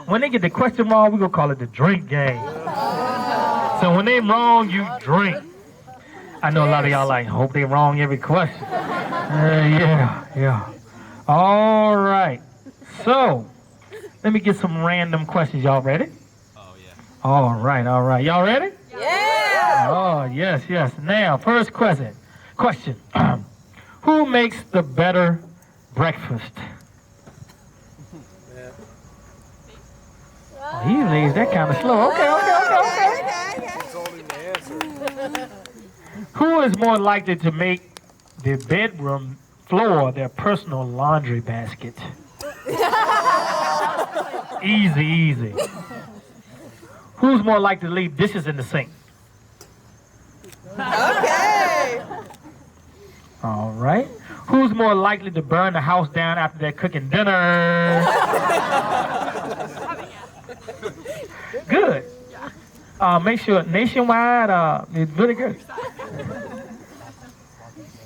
When they get the question wrong, we're going to call it the drink game. So when they wrong, you drink. I know a lot of y'all like, hope they wrong every question. Yeah. All right. So, let me get some random questions. Y'all ready? Oh, yeah. All right. Y'all ready? Yeah. Oh, yes. Now, first question. Who makes the better breakfast? Oh, he leaves that kind of slow. Okay. Who is more likely to make their bedroom floor their personal laundry basket? Easy. Who's more likely to leave dishes in the sink? Okay. All right. Who's more likely to burn the house down after they're cooking dinner? Good. Make sure nationwide is really good.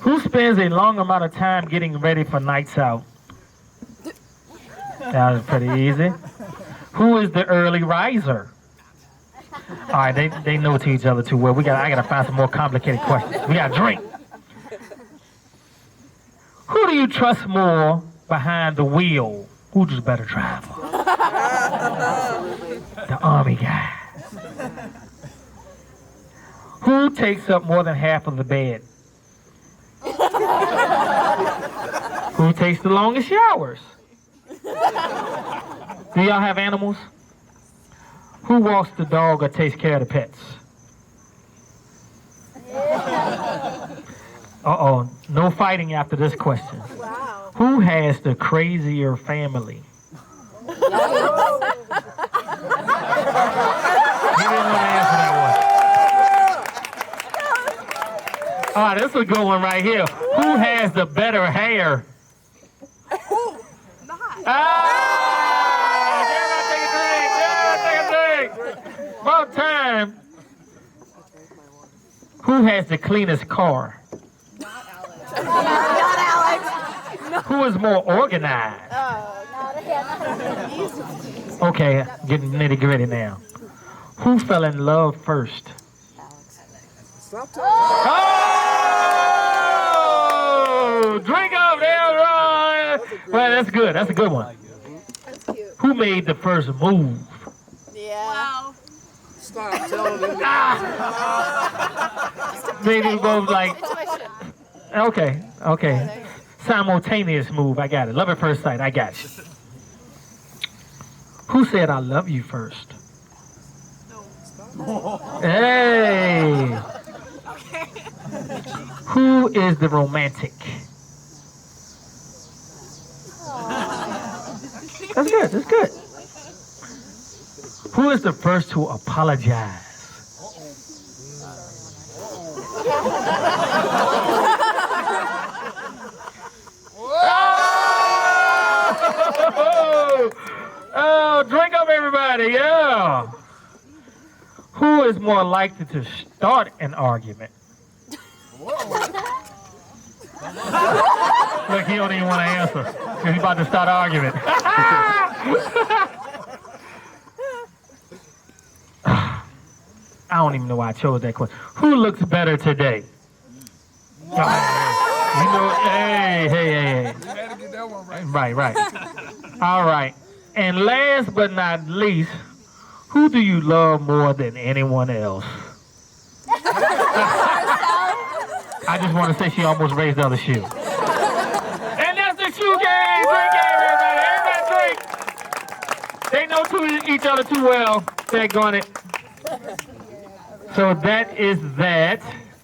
Who spends a long amount of time getting ready for nights out? That was pretty easy. Who is the early riser? All right, they know to each other too well. I gotta find some more complicated questions. We gotta drink. Who do you trust more behind the wheel? Who's the better driver? The army guy. Who takes up more than half of the bed? Who takes the longest showers? Do y'all have animals? Who walks the dog or takes care of the pets? Uh-oh, no fighting after this question. Wow. Who has the crazier family? He didn't want to answer that one. All right, this is a good one right here. Who has the better hair? Take a drink. About time. Who has the cleanest car? Not Alex. Who is more organized? Okay, getting nitty gritty now. Who fell in love first? Oh! Drink up there, Ron! Well, that's good. That's a good one. That's cute. Who made the first move? Yeah. Wow. Stop telling them. Maybe both like, Intuition. okay. Simultaneous move. I got it. Love at first sight. I got you. Who said I love you first? Hey. Who is the romantic? That's good. Who is the first to apologize? Oh, drink up, everybody, yeah. Who is more likely to start an argument? Look, he don't even want to answer because he's about to start an argument. I don't even know why I chose that question. Who looks better today? Hey. You had to get that one right. Right. All right. And last but not least, who do you love more than anyone else? I just want to say she almost raised the other shoe. And that's the shoe game. Drink game, everybody. Everybody drink. They know each other too well. They're going it. So that is that.